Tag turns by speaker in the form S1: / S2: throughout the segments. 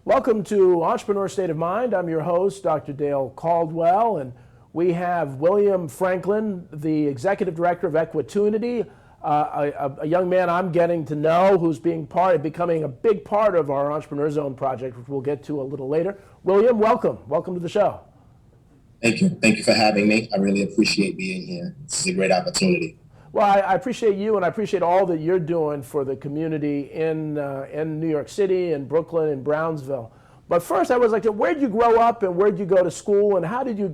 S1: Welcome to Entrepreneur State of Mind. I'm your host, Dr. Dale Caldwell, and we have William Franklin, the Executive Director of Equitunity, a young man I'm getting to know who's becoming a big part of our Entrepreneur Zone project, which we'll get to a little later. William, welcome. Welcome to the show.
S2: Thank you. Thank you for having me. I really appreciate being here. This is a great opportunity.
S1: Well, I appreciate you, and I appreciate all that you're doing for the community in New York City, and Brooklyn, and Brownsville. But first, I was like, where'd you grow up, and where'd you go to school, and how did you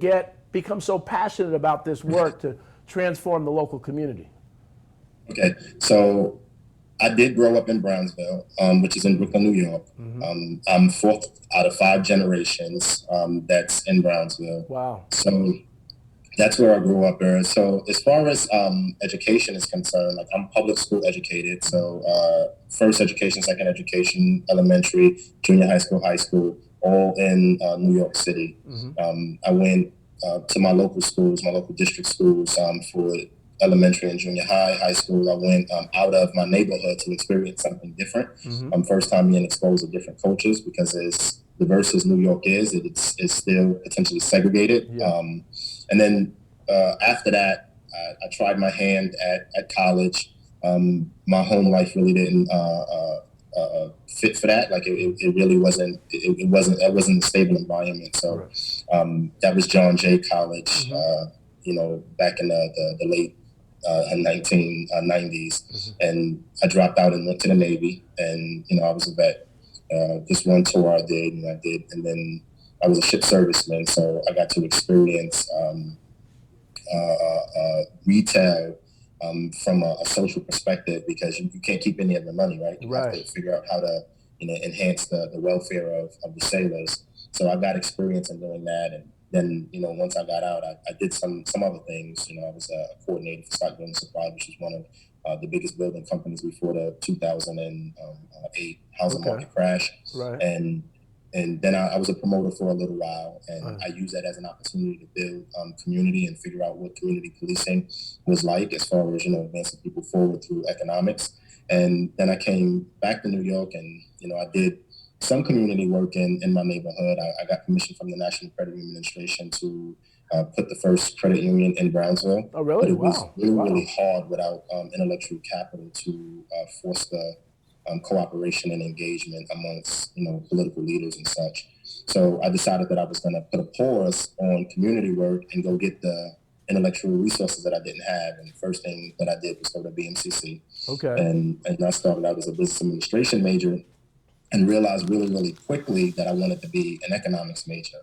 S1: become so passionate about this work to transform the local community?
S2: Okay, so I did grow up in Brownsville, which is in Brooklyn, New York. Mm-hmm. I'm fourth out of 5 generations that's in Brownsville.
S1: Wow.
S2: So that's where I grew up there. So as far as education is concerned, like I'm public school educated. So first education, second education, elementary, junior high school, all in New York City. Mm-hmm. I went to my local schools, my local district schools for elementary and junior high school. I went out of my neighborhood to experience something different. Mm-hmm. First time being exposed to different cultures, because as diverse as New York is, it's still potentially segregated. Yeah. And then after that, I tried my hand at college. My home life really didn't fit for that. Like it really wasn't. It wasn't a stable environment. So that was John Jay College. Mm-hmm. Back in the late 1990s, mm-hmm. and I dropped out and went to the Navy. And I was a vet. Just one tour I did, and then I was a ship serviceman, so I got to experience retail from a social perspective, because you can't keep any of the money, right? You have to figure out how to enhance the welfare of the sailors. So I got experience in doing that, and then once I got out, I did some other things. I was a coordinator for Stock Building Supply, which was one of the biggest building companies before the 2008 housing market crash. Right. And then I was a promoter for a little while, and I used that as an opportunity to build community and figure out what community policing was like, as far as advancing people forward through economics. And then I came back to New York, and I did some community work in my neighborhood. I got permission from the National Credit Administration to put the first credit union in Brownsville.
S1: Oh, really?
S2: But it was really hard without intellectual capital to force the cooperation and engagement amongst political leaders and such. So I decided that I was going to put a pause on community work and go get the intellectual resources that I didn't have. And the first thing that I did was go to BMCC. Okay. And I started out as a business administration major, and realized really, really quickly that I wanted to be an economics major.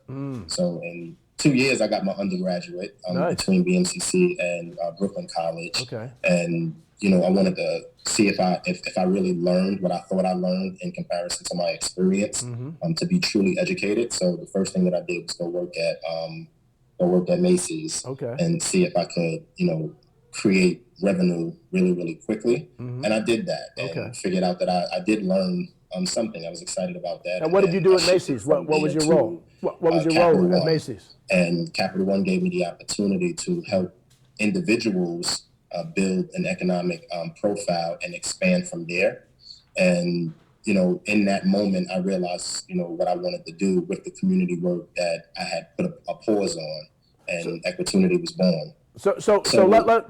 S2: So in 2 years, I got my undergraduate between BMCC and Brooklyn College. Okay. And I wanted to see if I really learned what I thought I learned in comparison to my experience, mm-hmm. To be truly educated. So the first thing that I did was go work at Macy's, and see if I could create revenue really, really quickly. Mm-hmm. And I did that, and figured out that I did learn something. I was excited about that.
S1: And what did you do at Macy's? What was your role? What was your role at Macy's?
S2: And Capital One gave me the opportunity to help individuals build an economic profile and expand from there. And in that moment, I realized what I wanted to do with the community work that I had put a pause on, and Equitunity was born.
S1: So let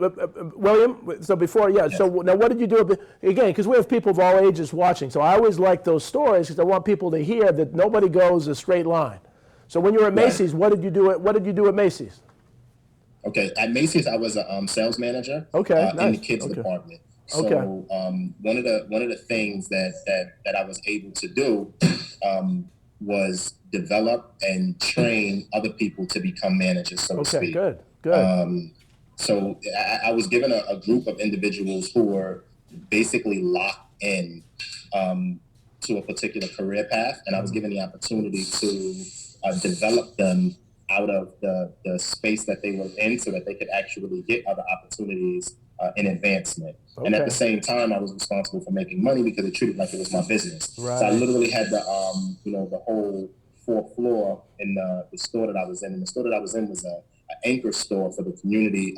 S1: William. So before, So now, what did you do again? Because we have people of all ages watching. So I always like those stories, because I want people to hear that nobody goes a straight line. So when you were at Macy's, what did you do at Macy's?
S2: Okay, at Macy's, I was a sales manager. Nice. In the kids department. So one of the things that I was able to do was develop and train other people to become managers, so to speak.
S1: Good.
S2: So I was given a group of individuals who were basically locked in to a particular career path, and I was given the opportunity to develop them out of the space that they were in, so that they could actually get other opportunities in advancement. And at the same time, I was responsible for making money, because it treated like it was my business. Right. So I literally had the whole 4th floor in the store that I was in. And the store that I was in was an anchor store for the community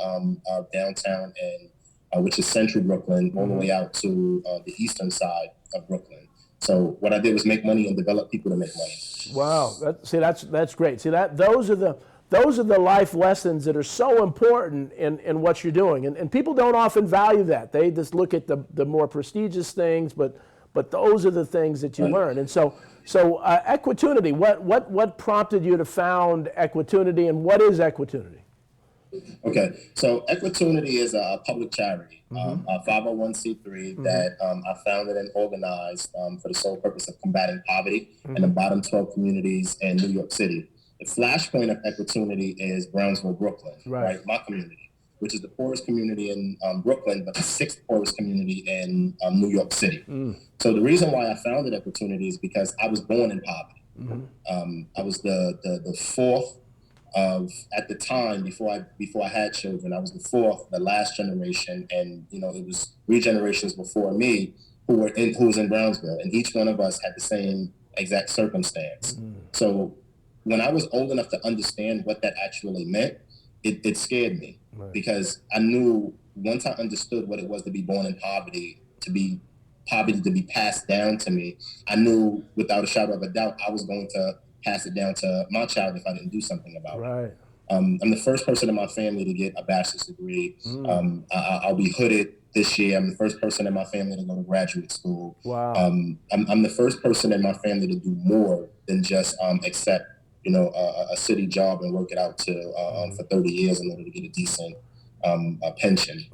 S2: downtown, and which is central Brooklyn, all the way out to the eastern side of Brooklyn. So what I did was make money and develop people to make money.
S1: Wow, that's great. See that those are the life lessons that are so important in what you're doing, and people don't often value that. They just look at the more prestigious things, but those are the things that you learn. And so Equitunity, what prompted you to found Equitunity, and what is Equitunity?
S2: Okay, so Equitunity is a public charity, a 501c3 that I founded and organized for the sole purpose of combating poverty in the bottom 12 communities in New York City. The flashpoint of Equitunity is Brownsville, Brooklyn, right? My community, which is the poorest community in Brooklyn, but the sixth poorest community in New York City. So the reason why I founded Equitunity is because I was born in poverty. I was the fourth at the time before I had children. I was the last generation, and it was 3 generations before me who was in Brownsville, and each one of us had the same exact circumstance. So when I was old enough to understand what that actually meant, it scared me, because I knew once I understood what it was to be born in poverty, to be passed down to me, I knew without a shadow of a doubt I was going to pass it down to my child if I didn't do something about it. I'm the first person in my family to get a bachelor's degree. I'll be hooded this year. I'm the first person in my family to go to graduate school. I'm the first person in my family to do more than just accept a city job and work it out for 30 years in order to get a decent pension.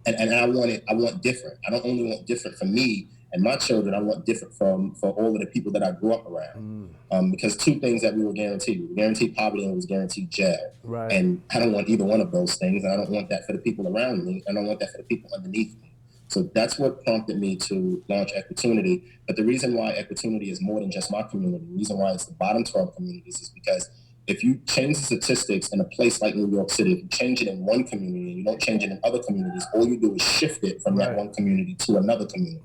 S2: And I want different. I don't only want different for me and my children, I want different for all of the people that I grew up around. Because 2 things that we were guaranteed. We were guaranteed poverty and we was guaranteed jail. And I don't want either one of those things. And I don't want that for the people around me. I don't want that for the people underneath me. So that's what prompted me to launch Equitunity. But the reason why Equitunity is more than just my community, the reason why it's the bottom 12 communities, is because if you change the statistics in a place like New York City, if you change it in one community and you don't change it in other communities, all you do is shift it from that one community to another community.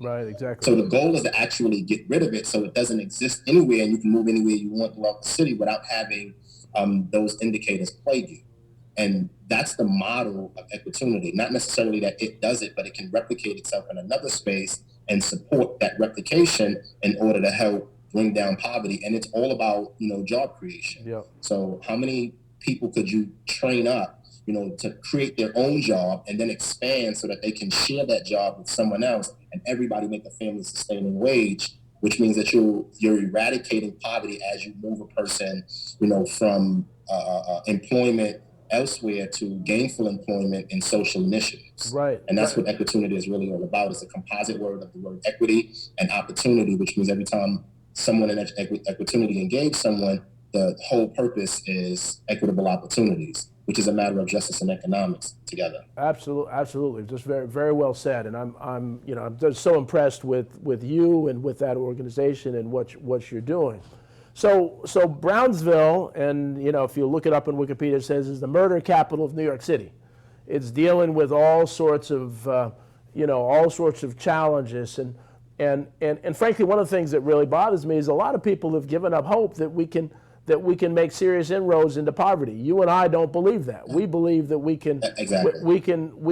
S2: So the goal is to actually get rid of it so it doesn't exist anywhere and you can move anywhere you want throughout the city without having those indicators plague you. And that's the model of Equitunity. Not necessarily that it does it, but it can replicate itself in another space and support that replication in order to help bring down poverty. And it's all about, job creation. So how many people could you train up, to create their own job and then expand so that they can share that job with someone else and everybody make a family sustaining wage, which means that you're eradicating poverty as you move a person, from employment elsewhere to gainful employment and social initiatives. And that's what Equitunity is really all about. It's a composite word of the word equity and opportunity, which means every time someone in Equitunity engage someone, the whole purpose is equitable opportunities, which is a matter of justice and economics together.
S1: Absolutely. Just very, very well said. And I'm just so impressed with you and with that organization and what you're doing. So Brownsville, and if you look it up in Wikipedia, it says is the murder capital of New York City. It's dealing with all sorts of challenges, and frankly, one of the things that really bothers me is a lot of people have given up hope that we can make serious inroads into poverty. You and I don't believe that. We believe that we can we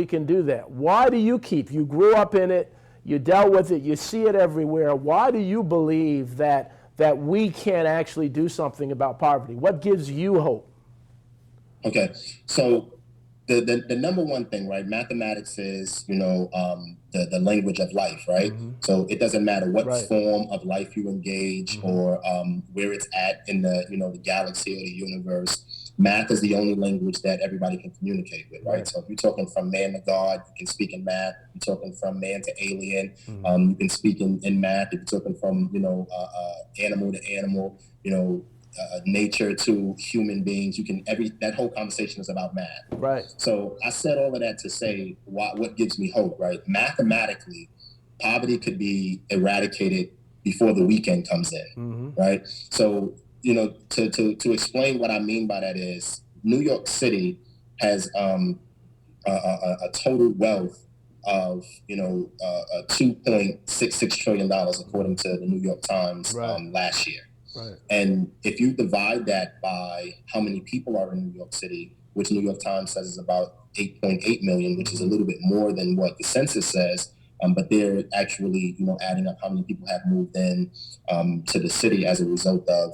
S1: can do that. Why do you you grew up in it, you dealt with it, you see it everywhere. Why do you believe that we can actually do something about poverty? What gives you hope?
S2: Okay, so the number one thing, right? Mathematics is, the language of life, right? So it doesn't matter what form of life you engage or where it's at in the, the galaxy or the universe. Math is the only language that everybody can communicate with, right? So if you're talking from man to God, you can speak in math. If you're talking from man to alien, you can speak in math. If you're talking from, animal to animal, nature to human beings, that whole conversation is about math. So I said all of that to say what gives me hope, right? Mathematically, poverty could be eradicated before the weekend comes in, right? So, to explain what I mean by that is New York City has a total wealth of, $2.66 trillion, according to the New York Times last year. And if you divide that by how many people are in New York City, which New York Times says is about 8.8 million, which is a little bit more than what the census says, but they're actually, adding up how many people have moved in to the city as a result of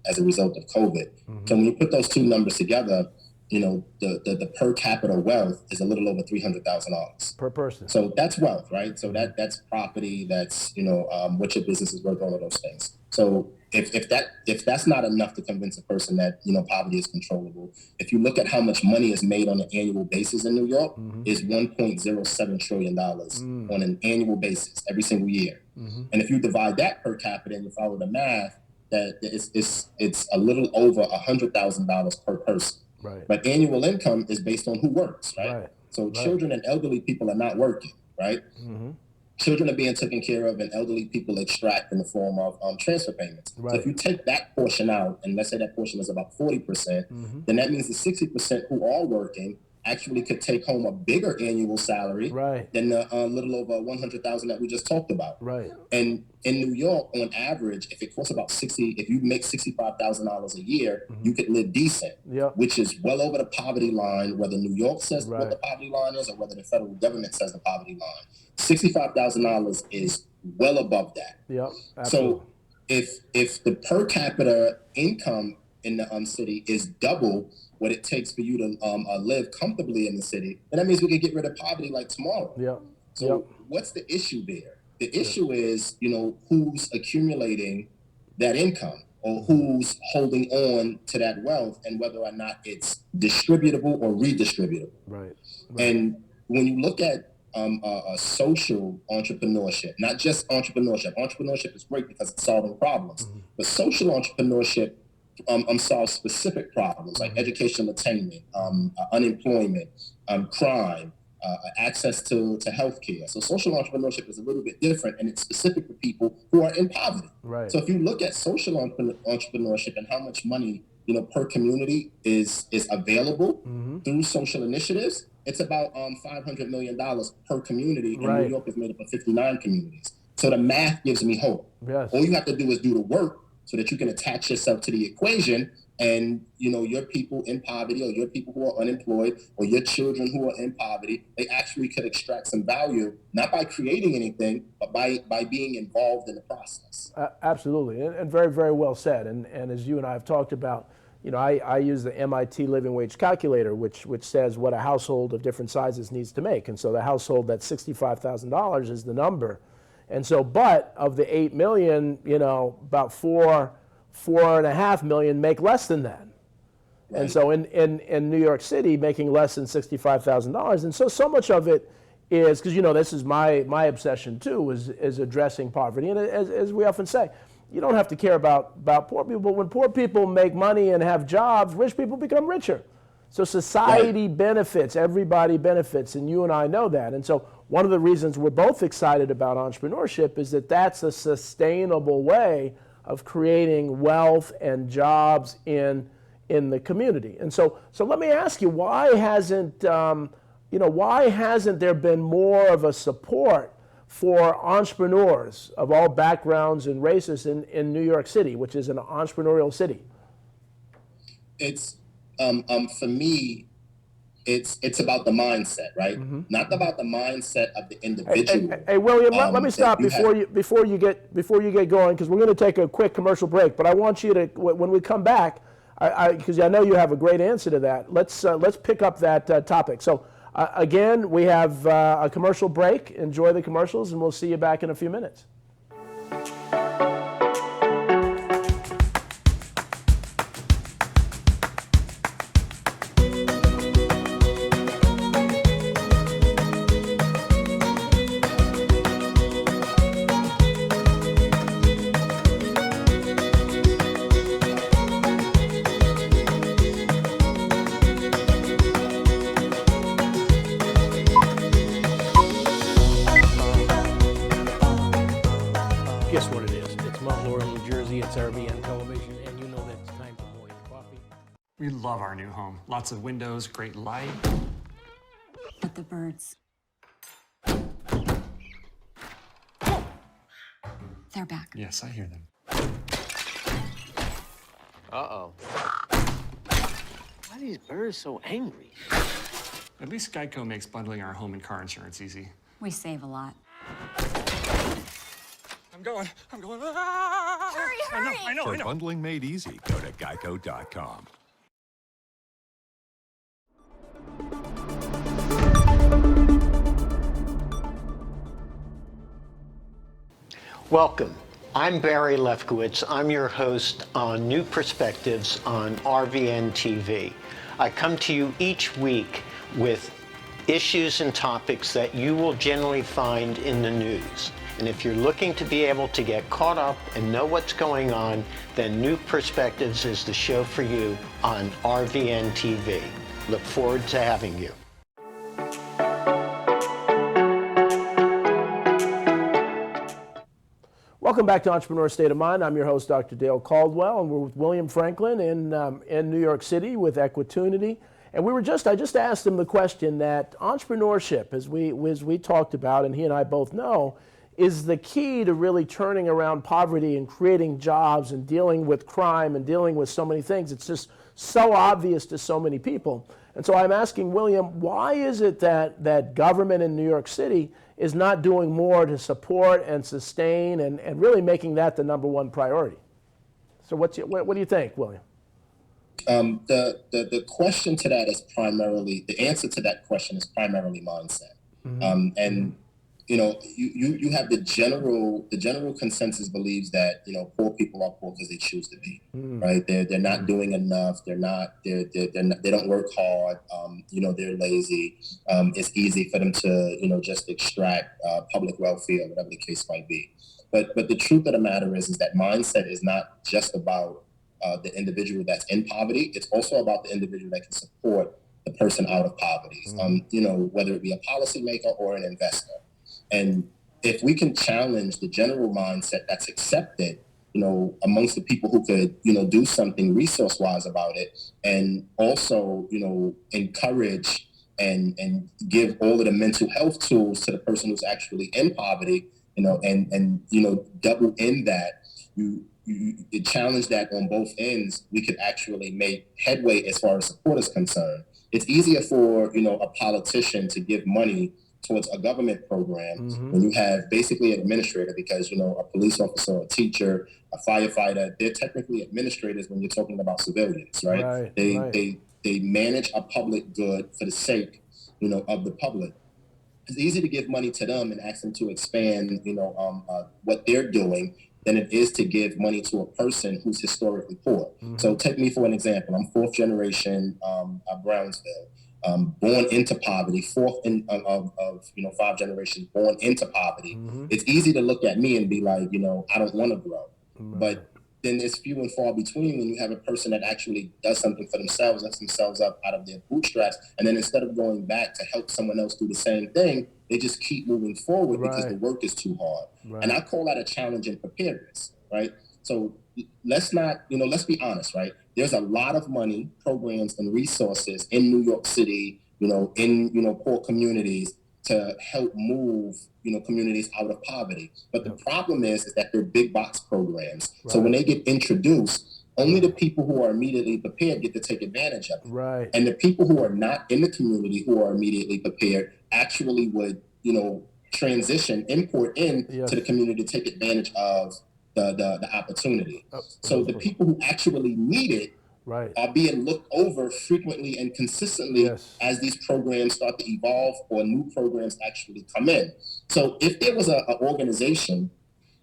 S2: COVID. So when you put those two numbers together, the per capita wealth is a little over $300,000
S1: per person.
S2: So that's wealth, right? So that's property, that's what your business is worth, all of those things. So if that's not enough to convince a person that poverty is controllable, if you look at how much money is made on an annual basis in New York, is $1.07 trillion on an annual basis every single year. And if you divide that per capita and you follow the math, that it's a little over $100,000 per person.
S1: Right.
S2: But annual income is based on who works, right? So children and elderly people are not working, right? Children are being taken care of, and elderly people extract in the form of transfer payments.
S1: Right.
S2: So if you take that portion out, and let's say that portion is about 40%, then that means the 60% who are working actually could take home a bigger annual salary than the little over $100,000 that we just talked about.
S1: Right.
S2: And in New York, on average, if it costs about if you make $65,000 a year, you could live decent, which is well over the poverty line, whether New York says what the poverty line is or whether the federal government says the poverty line. $65,000 is well above that.
S1: Yep, absolutely.
S2: So if the per capita income in the city is double what it takes for you to live comfortably in the city, then that means we can get rid of poverty like tomorrow. So what's the issue there? The issue is, who's accumulating that income or who's holding on to that wealth and whether or not it's distributable or redistributable. Right. And when you look at social entrepreneurship, not just entrepreneurship. Entrepreneurship is great because it's solving problems, but social entrepreneurship solve specific problems like educational attainment, unemployment, crime, access to healthcare. So social entrepreneurship is a little bit different, and it's specific for people who are in poverty. Right. So if you look at social entrepreneurship and how much money per community is available through social initiatives, it's about $500 million per community, and New York is made up of 59 communities. So the math gives me hope. Yes. All you have to do is do the work so that you can attach yourself to the equation, and your people in poverty or your people who are unemployed or your children who are in poverty, they actually could extract some value, not by creating anything, but by being involved in the process.
S1: Absolutely, and very, very well said. And as you and I have talked about, I use the MIT living wage calculator, which says what a household of different sizes needs to make. And so the household that's $65,000 is the number. And so, but of the 8 million, about 4.5 million make less than that. Right. And so in New York City, making less than $65,000. And so much of it is, because this is my obsession too, is addressing poverty. And as we often say, you don't have to care about poor people, but when poor people make money and have jobs, rich people become richer. So society benefits, everybody benefits, and you and I know that. And so one of the reasons we're both excited about entrepreneurship is that that's a sustainable way of creating wealth and jobs in the community. And so let me ask you, why hasn't there been more of a support for entrepreneurs of all backgrounds and races in New York City, which is an entrepreneurial city?
S2: It's for me, it's about the mindset, right? Not about the mindset of the individual.
S1: Hey William, let me stop before you get going, because we're going to take a quick commercial break. But I want you to, when we come back, because I know you have a great answer to that. Let's pick up that topic. So again, we have a commercial break. Enjoy the commercials, and we'll see you back in a few minutes. Guess what it is? It's Mount Laurel, New Jersey. It's RBN Television, and you know that it's time for morning coffee.
S3: We love our new home. Lots of windows, great light.
S4: But the birds. They're back.
S3: Yes, I hear them.
S5: Uh-oh. Why are these birds so angry?
S3: At least Geico makes bundling our home and car insurance easy.
S4: We save a lot.
S3: I'm going. Ah!
S4: Hurry!
S3: I know.
S6: For bundling made easy, go to geico.com.
S7: Welcome. I'm Barry Lefkowitz. I'm your host on New Perspectives on RVN TV. I come to you each week with issues and topics that you will generally find in the news. And if you're looking to be able to get caught up and know what's going on, then New Perspectives is the show for you on RVN TV. Look forward to having you.
S1: Welcome back to Entrepreneur State of Mind. I'm your host, Dr. Dale Caldwell, and we're with William Franklin in New York City with Equitunity. And I just asked him the question that entrepreneurship, as we talked about, and he and I both know, is the key to really turning around poverty and creating jobs and dealing with crime and dealing with so many things. It's just so obvious to so many people. And so I'm asking William, why is it that government in New York City is not doing more to support and sustain and really making that the number one priority? So what do you think, William?
S2: The question to that is primarily, the answer to that question is primarily mindset. And you know, you have the general consensus believes that, you know, poor people are poor because they choose to be, right? They're not doing enough. They don't work hard. You know, they're lazy. It's easy for them to, you know, just extract public welfare, whatever the case might be. But the truth of the matter is that mindset is not just about the individual that's in poverty. It's also about the individual that can support the person out of poverty. You know, whether it be a policymaker or an investor. And if we can challenge the general mindset that's accepted, you know, amongst the people who could, you know, do something resource-wise about it, and also, you know, encourage and give all of the mental health tools to the person who's actually in poverty, you know, and you know, double in that, you challenge that on both ends, we could actually make headway as far as support is concerned. It's easier for, you know, a politician to give money towards a government program when you have basically an administrator, because, you know, a police officer, a teacher, a firefighter, they're technically administrators when you're talking about civilians, right? They manage a public good for the sake, you know, of the public. It's easy to give money to them and ask them to expand, you know, what they're doing than it is to give money to a person who's historically poor. So take me for an example. I'm fourth generation Brownsville. Born into poverty, fourth of you know, 5 generations born into poverty. It's easy to look at me and be like, you know, I don't want to grow. But then it's few and far between when you have a person that actually does something for themselves, lets themselves up out of their bootstraps, and then instead of going back to help someone else do the same thing, they just keep moving forward because the work is too hard. And I call that a challenge in preparedness, right? So let's be honest, right? There's a lot of money, programs, and resources in New York City, you know, in, you know, poor communities to help move, you know, communities out of poverty. But the problem is that they're big box programs. So when they get introduced, only the people who are immediately prepared get to take advantage of it. And the people who are not in the community who are immediately prepared actually would, you know, transition, import in to the community to take advantage of the opportunity. So the people who actually need it are being looked over frequently and consistently as these programs start to evolve or new programs actually come in. So if there was an organization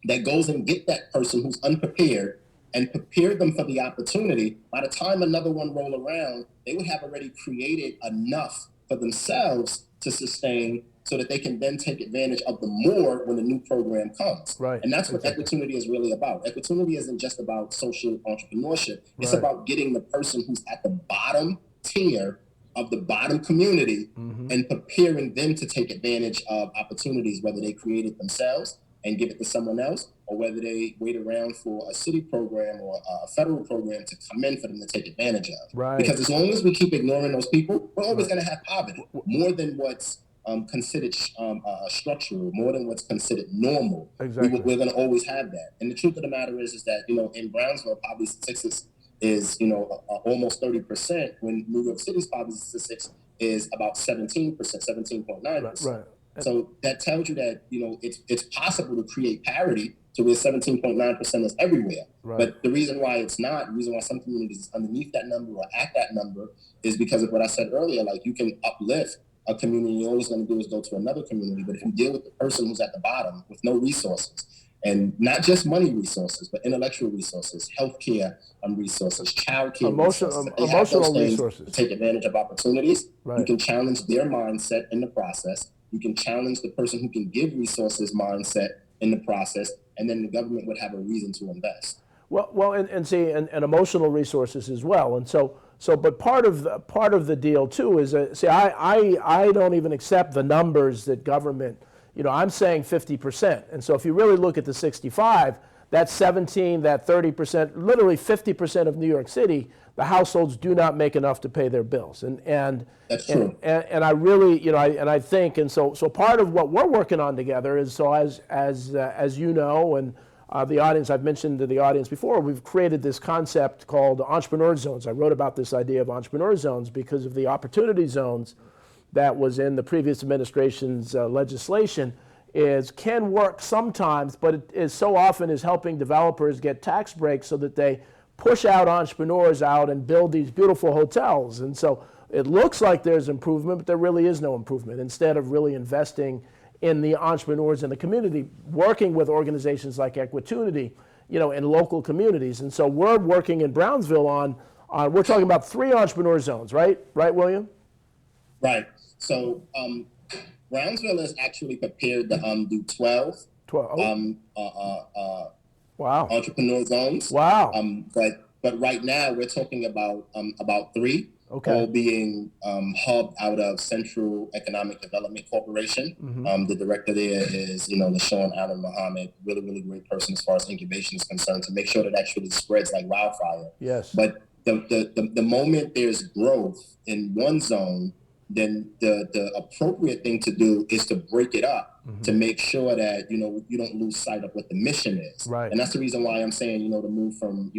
S2: that goes and get that person who's unprepared and prepare them for the opportunity, by the time another one roll around, they would have already created enough for themselves to sustain, so that they can then take advantage of the more when the new program comes. And that's what Equitunity is really about. Equitunity isn't just about social entrepreneurship. It's about getting the person who's at the bottom tier of the bottom community and preparing them to take advantage of opportunities, whether they create it themselves and give it to someone else, or whether they wait around for a city program or a federal program to come in for them to take advantage of. Because as long as we keep ignoring those people, we're always going to have poverty, more than what's considered structural, more than what's considered normal. We're going to always have that. And the truth of the matter is that, you know, in Brownsville, poverty statistics is, you know, almost 30%, when New York City's poverty statistics is about 17%, 17.9%. So that tells you that, it's possible to create parity to where 17.9% is everywhere.
S1: Right.
S2: But the reason why it's not, the reason why some communities is underneath that number or at that number is because of what I said earlier. Like, you can uplift a community, all it's going to do is go to another community. But if you deal with the person who's at the bottom with no resources, and not just money resources, but intellectual resources, healthcare resources, childcare resources, if they have those things
S1: resources
S2: to take advantage of opportunities,
S1: Right.
S2: you can challenge their mindset in the process. You can challenge the person who can give resources mindset in the process, and then the government would have a reason to invest.
S1: Well, and see, and emotional resources as well. And so, but part of the deal too is, I don't even accept the numbers that government, I'm saying 50%. And so if you really look at the 65, that 17, that 30%, literally 50% of New York City, the households do not make enough to pay their bills. And
S2: That's true.
S1: And I really, I think, and so part of what we're working on together is, so as you know, and the audience, I've mentioned to the audience before, we've created this concept called entrepreneur zones. I wrote about this idea of entrepreneur zones because of the opportunity zones that was in the previous administration's legislation can work sometimes, but it is so often is helping developers get tax breaks so that they push out entrepreneurs out and build these beautiful hotels. And so it looks like there's improvement, but there really is no improvement. Instead of really investing in the entrepreneurs in the community, working with organizations like Equitunity, in local communities. And so we're working in Brownsville on we're talking about 3 entrepreneur zones, right? Right, William?
S2: Right. So Brownsville is actually prepared to do 12.
S1: Wow.
S2: Entrepreneur zones.
S1: Wow.
S2: But right now we're talking about 3.
S1: Okay.
S2: All being hubbed out of Socio-economic Development Corporation.
S1: Mm-hmm.
S2: The director there is, LaShawn Allen Muhammad, really, really great person as far as incubation is concerned, to make sure that actually spreads like wildfire.
S1: Yes.
S2: But the moment there's growth in one zone, then the appropriate thing to do is to break it up to make sure that, you don't lose sight of what the mission is.
S1: Right.
S2: And that's the reason why I'm saying, to move from,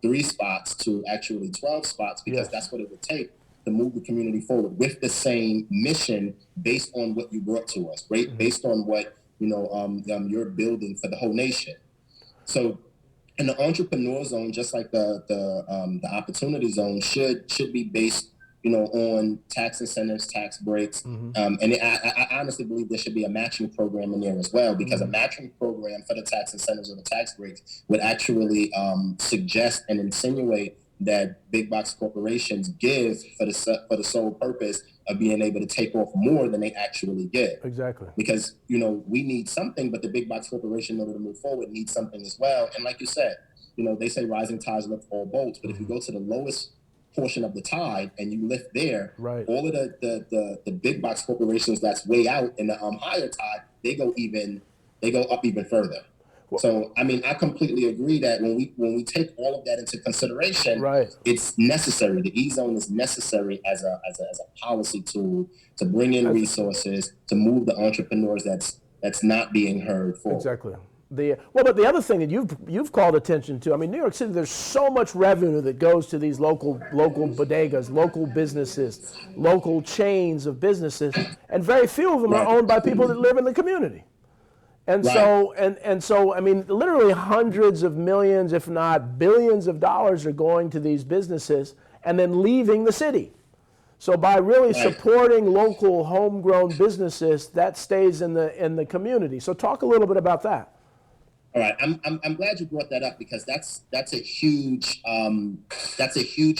S2: 3 spots to actually 12 spots, because
S1: Yes.
S2: that's what it would take to move the community forward with the same mission based on what you brought to us, right? Based on what, you're building for the whole nation. So in the entrepreneur zone, just like the opportunity zone should be based on tax incentives, tax breaks. And I honestly believe there should be a matching program in there as well, because a matching program for the tax incentives or the tax breaks would actually suggest and insinuate that big box corporations give for the sole purpose of being able to take off more than they actually get.
S1: Exactly.
S2: Because, we need something, but the big box corporation, in order to move forward, needs something as well. And like you said, they say rising tides lift all boats, but if you go to the lowest portion of the tide and you lift there,
S1: right,
S2: all of the big box corporations that's way out in the higher tide, they go up even further. Well, so I completely agree that when we take all of that into consideration,
S1: right,
S2: it's necessary. The E-zone is necessary as a policy tool to bring in resources, to move the entrepreneurs that's not being heard for.
S1: Exactly. But the other thing that you've called attention to, New York City, there's so much revenue that goes to these local bodegas, local businesses, local chains of businesses, and very few of them are owned by people that live in the community. And so, and so, literally hundreds of millions, if not billions of dollars are going to these businesses and then leaving the city. So by really supporting local homegrown businesses, that stays in the community. So talk a little bit about that.
S2: All right, I'm glad you brought that up, because that's a huge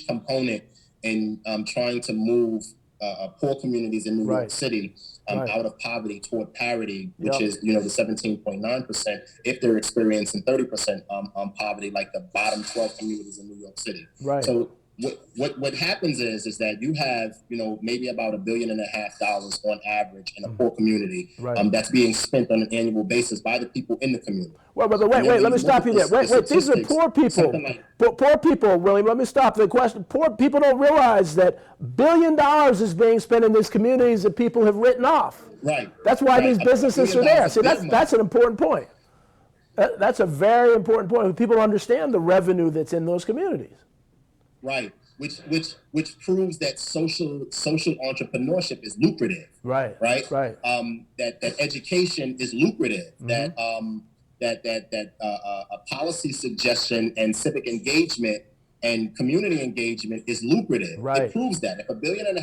S2: component in trying to move poor communities in New York City out of poverty toward parity, which is the 17.9%, if they're experiencing 30% poverty, like the bottom 12 communities in New York City.
S1: Right.
S2: So what happens is that you have maybe about $1.5 billion on average in a poor community that's being spent on an annual basis by the people in the community.
S1: Well, but wait, let me stop you there. Wait, these are poor people. Poor people, William, let me stop the question. Poor people don't realize that $1 billion is being spent in these communities that people have written off.
S2: Right.
S1: That's why these businesses are there. See, that's an important point. That's a very important point. People understand the revenue that's in those communities.
S2: Right. which proves that social entrepreneurship is lucrative.
S1: Right.
S2: Right.
S1: Right.
S2: That education is lucrative. That a policy suggestion and civic engagement and community engagement is lucrative.
S1: Right.
S2: It proves that if $1.5 billion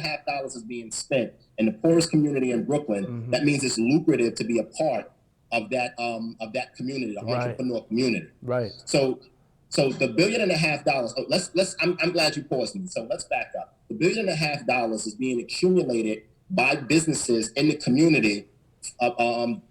S2: is being spent in the poorest community in Brooklyn, that means it's lucrative to be a part of that community, the entrepreneur community.
S1: Right.
S2: So the $1.5 billion. I'm glad you paused me. So let's back up. The $1.5 billion is being accumulated by businesses in the community,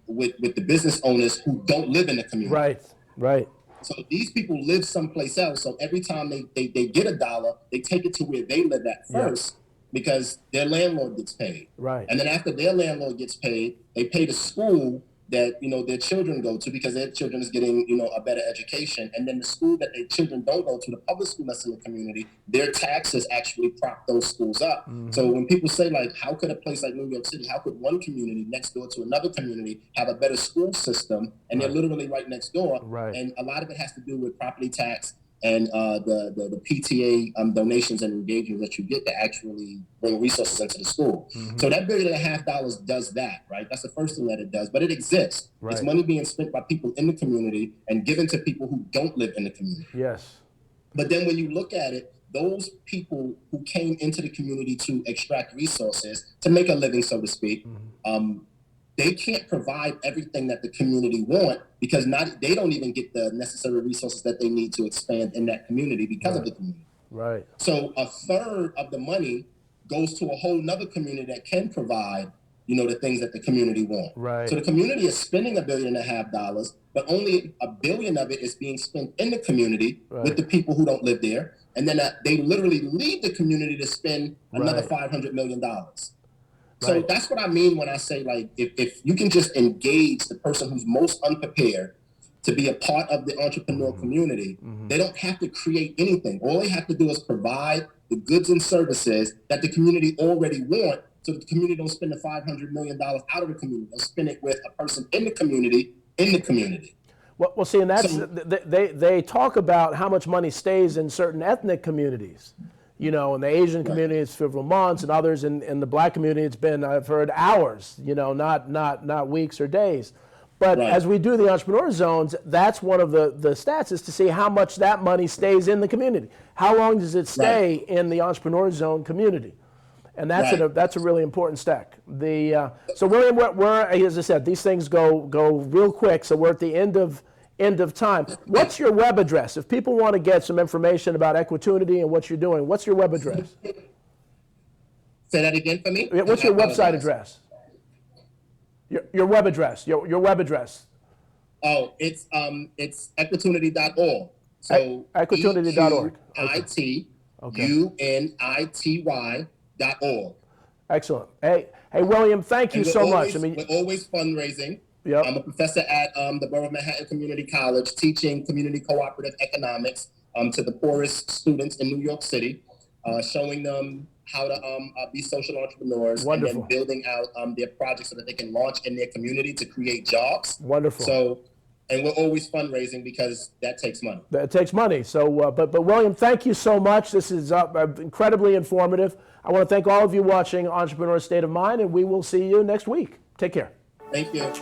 S2: with the business owners who don't live in the community.
S1: Right. Right.
S2: So these people live someplace else. So every time they get $1, they take it to where they live at first, because their landlord gets paid.
S1: Right.
S2: And then after their landlord gets paid, they pay the school that their children go to, because their children is getting a better education. And then the school that their children don't go to, the public school that's in the community, their taxes actually prop those schools up. So when people say, like, how could a place like New York City, how could one community next door to another community have a better school system, and they're literally right next door?
S1: Right.
S2: And a lot of it has to do with property tax and the PTA donations and engagements that you get to actually bring resources into the school. So that $1.5 billion does that, right? That's the first thing that it does, but it exists.
S1: Right.
S2: It's money being spent by people in the community and given to people who don't live in the community.
S1: Yes.
S2: But then when you look at it, those people who came into the community to extract resources, to make a living, so to speak, they can't provide everything that the community want, because they don't even get the necessary resources that they need to expand in that community because of the community.
S1: Right.
S2: So a third of the money goes to a whole nother community that can provide, the things that the community want.
S1: Right.
S2: So the community is spending $1.5 billion, but only $1 billion of it is being spent in the community with the people who don't live there. And then they literally leave the community to spend another $500 million. So that's what I mean when I say, like, if you can just engage the person who's most unprepared to be a part of the entrepreneur community, they don't have to create anything. All they have to do is provide the goods and services that the community already want, so that the community don't spend the $500 million out of the community. They'll spend it with a person in the community,
S1: Well, see, and that's they talk about how much money stays in certain ethnic communities. In the Asian community, it's several months, and others in the Black community, it's been, I've heard, hours. Not weeks or days. But as we do the entrepreneur zones, that's one of the stats, is to see how much that money stays in the community. How long does it stay in the entrepreneur zone community? And that's a really important stat. So William, we're, as I said, these things go real quick. So we're at the end of time. What's your web address? If people want to get some information about Equitunity and what you're doing, what's your web address?
S2: Say that again for me?
S1: What's your website address? Your web address. Your web address.
S2: Oh, it's equitunity.org. So
S1: Equitunity.org.
S2: equitunity.org.
S1: Excellent. Hey, William, thank you so much.
S2: We're always fundraising.
S1: Yep.
S2: I'm a professor at the Borough of Manhattan Community College, teaching community cooperative economics to the poorest students in New York City, showing them how to be social entrepreneurs.
S1: Wonderful.
S2: And then building out their projects so that they can launch in their community to create jobs.
S1: Wonderful.
S2: So, and we're always fundraising because that takes money.
S1: It takes money. So, but William, thank you so much. This is incredibly informative. I want to thank all of you watching Entrepreneur State of Mind, and we will see you next week. Take care.
S2: Thank you.